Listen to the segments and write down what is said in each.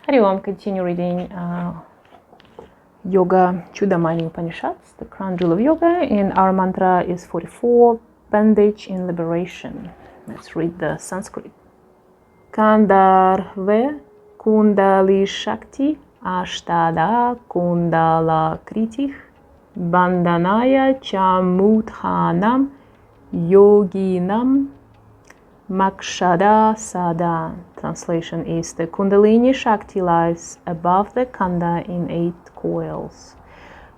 Hari Om, continue reading Yoga Chudamani Upanishad, the crown jewel of yoga, and our mantra is 44, Bondage in liberation. Let's read the Sanskrit. Kanda Kundalini Shakti Ashtada Kundala Kritih Bandhanaya Chamuthanam Yoginam Makshada Sada. Translation is: the Kundalini Shakti lies above the Kanda in 8 coils.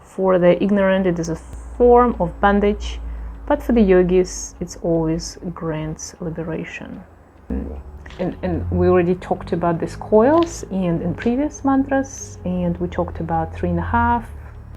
For the ignorant it is a form of bondage, but for the yogis it always grants liberation. And we already talked about these coils in previous mantras, and we talked about 3.5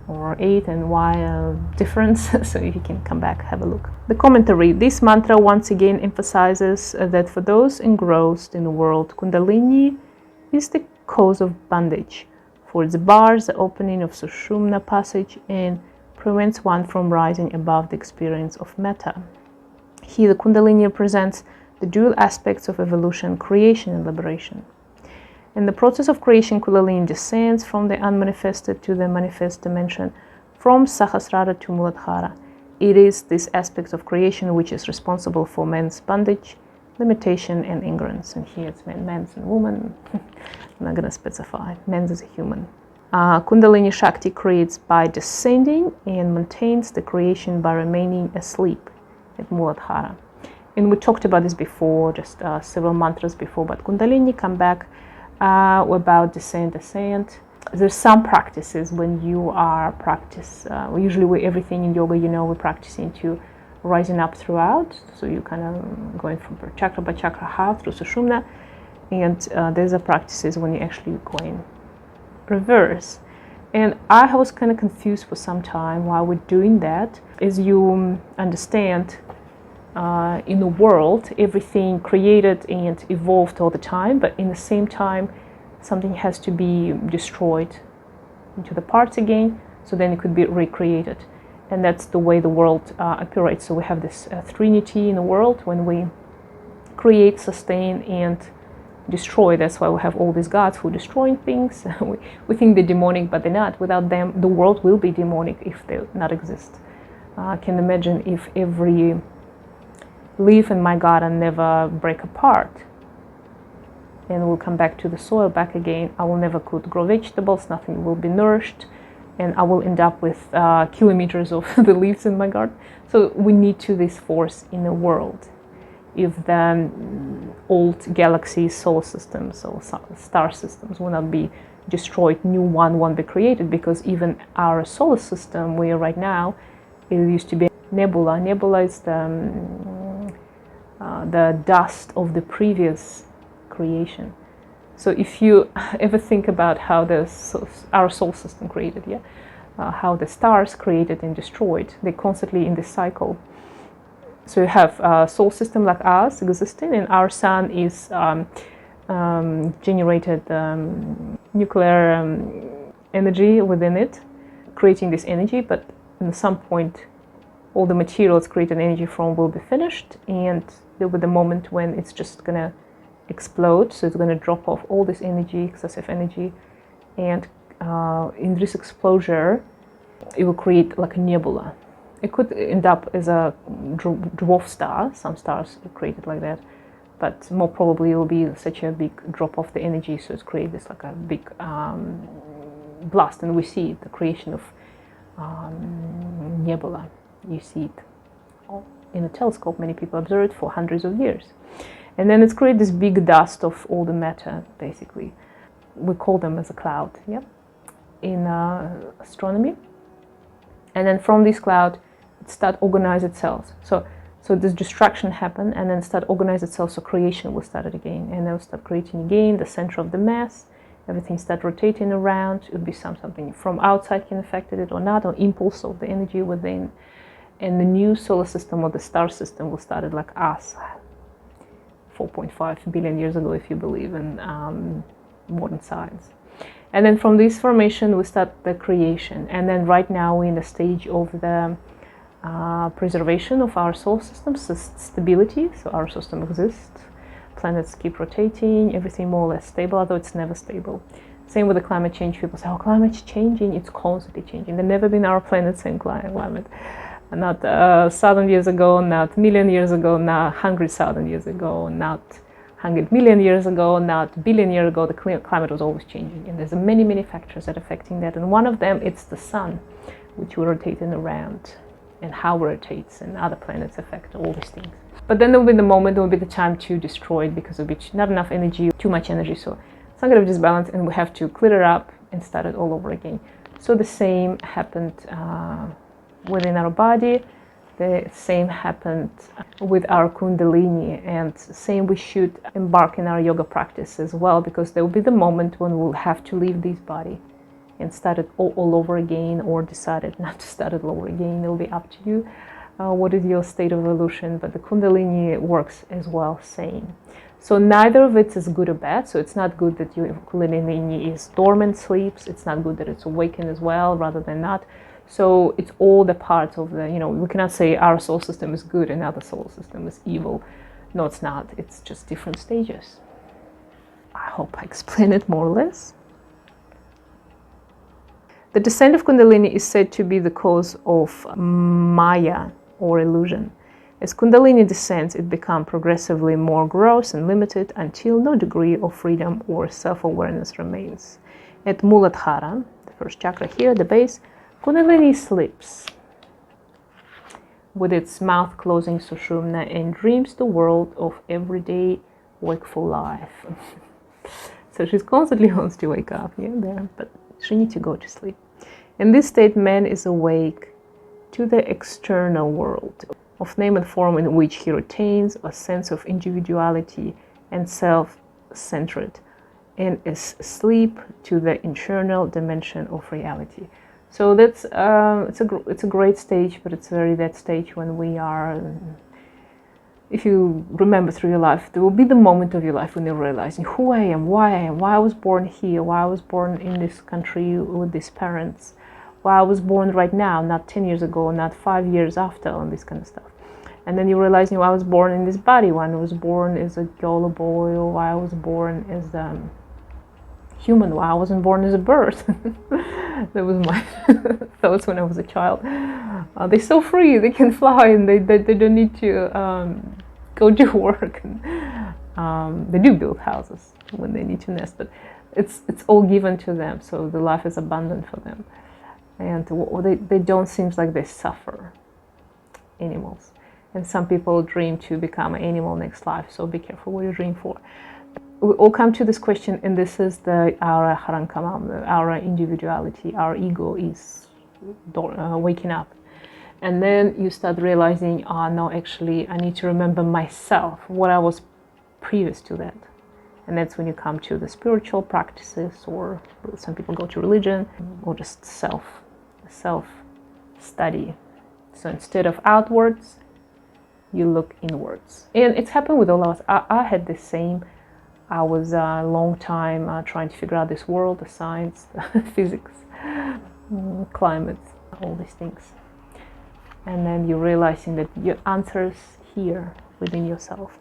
or 8 and why difference, so you can come back, have a look. The commentary: this mantra once again emphasizes that for those engrossed in the world, Kundalini is the cause of bondage, for it bars the opening of Sushumna passage and prevents one from rising above the experience of metta. Here the Kundalini represents the dual aspects of evolution, creation and liberation. In the process of creation, Kundalini descends from the unmanifested to the manifest dimension, from Sahasrara to Mooladhara. It is this aspect of creation which is responsible for man's bondage, limitation and ignorance. And here it's men's and woman. I'm not going to specify. Men's is a human. Kundalini Shakti creates by descending and maintains the creation by remaining asleep at Mooladhara. And we talked about this before, just several mantras before, but Kundalini come back about descent, ascent. There's some practices when you are usually everything in yoga, we're practicing to rising up throughout, so you kind of going from chakra by chakra half through Sushumna, and there's a practices when you actually going reverse. And I was kind of confused for some time while we're doing that. As you understand, in the world, everything created and evolved all the time, but in the same time, something has to be destroyed into the parts again, so then it could be recreated. And that's the way the world operates. So we have this trinity in the world when we create, sustain, and destroy. That's why we have all these gods who are destroying things. we think they're demonic, but they're not. Without them, the world will be demonic if they not exist. I can imagine if every leaf in my garden never break apart and will come back to the soil back again, I will never could grow vegetables, nothing will be nourished, and I will end up with kilometers of the leaves in my garden. So we need this force in the world. If the old galaxies, solar systems, or star systems will not be destroyed, new one won't be created, because even our solar system, where right now it used to be nebula. Nebula is the dust of the previous creation. So if you ever think about how our solar system created, how the stars created and destroyed, they're constantly in this cycle. So you have a solar system like ours existing, and our sun is generated nuclear energy within it, creating this energy, but at some point all the materials created energy from will be finished, and there will be the moment when it's just going to explode. So it's going to drop off all this energy, excessive energy, and in this explosion it will create like a nebula. It could end up as a dwarf star. Some stars are created like that, but more probably it will be such a big drop off the energy, so it's created this like a big blast, and we see the creation of nebula. You see it in a telescope. Many people observe it for hundreds of years, and then it's created this big dust of all the matter. Basically, we call them as a cloud, in astronomy. And then from this cloud, it start organize itself. So this destruction happened, and then start organize itself. So creation will start it again, and then will start creating again. The center of the mass, everything start rotating around. It would be something from outside can affect it or not, or impulse of the energy within. And the new solar system or the star system will start like us 4.5 billion years ago, if you believe in modern science. And then from this formation we start the creation, and then right now we're in the stage of the preservation of our solar system, so stability. So our system exists planets keep rotating, everything more or less stable, although it's never stable. Same with the climate change. People say, oh, climate's changing. It's constantly changing. There's never been our planet same climate. Not 1,000 years ago, not 1,000,000 years ago, not 100,000 years ago, not 100 million years ago, not a billion years ago. The climate was always changing. And there's many, many factors that are affecting that. And one of them, it's the sun, which we're rotating around, and how it rotates, and other planets affect all these things. But then there will be the moment, there will be the time to destroy it because of which not enough energy, too much energy. So some kind of disbalance, and we have to clear it up and start it all over again. So the same happened within our body. The same happened with our Kundalini, and same we should embark in our yoga practice as well, because there will be the moment when we'll have to leave this body and start it all over again, or decided not to start it all over again. It will be up to you. What is your state of evolution? But the Kundalini works as well, same. So neither of it is good or bad. So it's not good that your Kundalini is dormant, sleeps. It's not good that it's awakened as well, rather than not. So it's all the parts of the, we cannot say our soul system is good and other soul system is evil. No, it's not. It's just different stages. I hope I explained it more or less. The descent of Kundalini is said to be the cause of Maya, or illusion. As Kundalini descends, it becomes progressively more gross and limited until no degree of freedom or self-awareness remains. At Mooladhara, the first chakra here, the base, Kundalini sleeps with its mouth closing sushumna and dreams the world of everyday wakeful life. So she constantly wants to wake up, but she needs to go to sleep. In this state, man is awake to the external world of name and form, in which he retains a sense of individuality and self-centered, and is asleep to the internal dimension of reality. So that's it's a great stage, but it's very that stage when we are. If you remember through your life, there will be the moment of your life when you're realizing who I am, why I am, why I was born here, why I was born in this country with these parents, why I was born right now, not 10 years ago, not 5 years after, and this kind of stuff. And then you're realizing why I was born in this body, when I was born as a girl or boy, or why I was born as a human, why I wasn't born as a bird. That was my thoughts when I was a child. They're so free, they can fly, and they don't need to go to work. And, they do build houses when they need to nest, but it's all given to them, so the life is abundant for them. And they don't seem like they suffer, animals. And some people dream to become an animal next life, so be careful what you dream for. We all come to this question, and this is our harankama, our individuality, our ego is waking up. And then you start realizing, no, actually, I need to remember myself, what I was previous to that. And that's when you come to the spiritual practices, or some people go to religion, or just self-study. So instead of outwards, you look inwards. And it's happened with all of us. I had the same. I was a long time trying to figure out this world, the science, the physics, climate, all these things. And then you're realizing that your answer's here within yourself.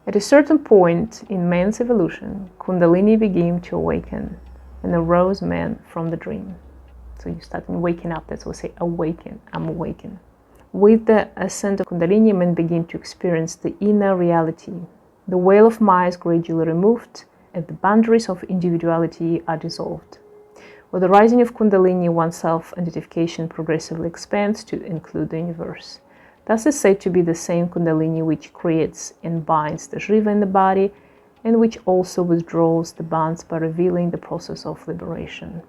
At a certain point in man's evolution, Kundalini began to awaken and arose man from the dream. So you start waking up, that's what we say, awaken, I'm awakened. With the ascent of Kundalini, man began to experience the inner reality. The veil of Maya is gradually removed, and the boundaries of individuality are dissolved. With the rising of Kundalini, one's self-identification progressively expands to include the universe. Thus is said to be the same Kundalini which creates and binds the Jiva in the body, and which also withdraws the bonds by revealing the process of liberation.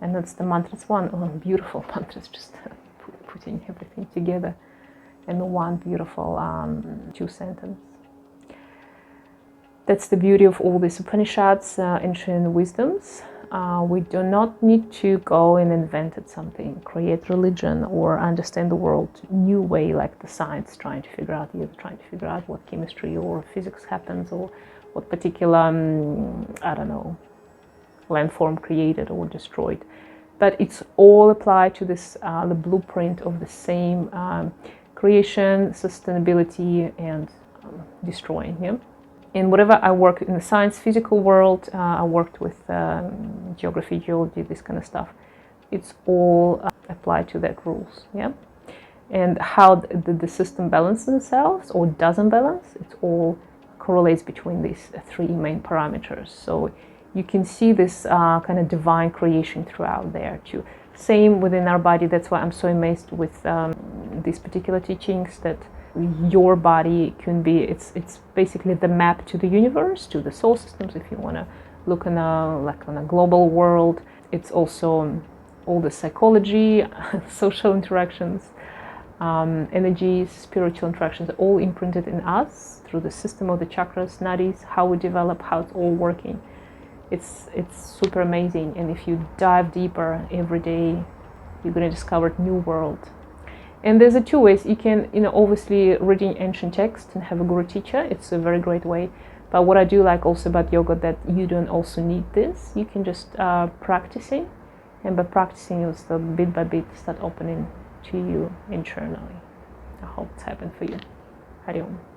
And that's the mantras one. Oh, beautiful mantras, just putting everything together in one beautiful 2 sentences. That's the beauty of all these Upanishads, ancient wisdoms. We do not need to go and invent something, create religion, or understand the world new way, like the science trying to figure out, either trying to figure out what chemistry or physics happens, or what particular, landform created or destroyed. But it's all applied to this, the blueprint of the same creation, sustainability, and destroying. Yeah. And whatever I work in the science, physical world, I worked with geography, geology, this kind of stuff. It's all applied to that rules. Yeah. And how the system balances themselves or doesn't balance, it all correlates between these three main parameters. So you can see this kind of divine creation throughout there too. Same within our body. That's why I'm so amazed with these particular teachings, that your body can be, it's basically the map to the universe, to the soul systems, if you want to look on a global world. It's also all the psychology, social interactions, energies, spiritual interactions, all imprinted in us through the system of the chakras, nadis, how we develop, how it's all working. It's super amazing. And if you dive deeper every day, you're going to discover a new world. And there's two ways. You can, obviously reading ancient texts and have a guru teacher. It's a very great way. But what I do like also about yoga, that you don't also need this. You can just practicing. And by practicing, you'll start bit by bit start opening to you internally. I hope it's happened for you. Hari Om.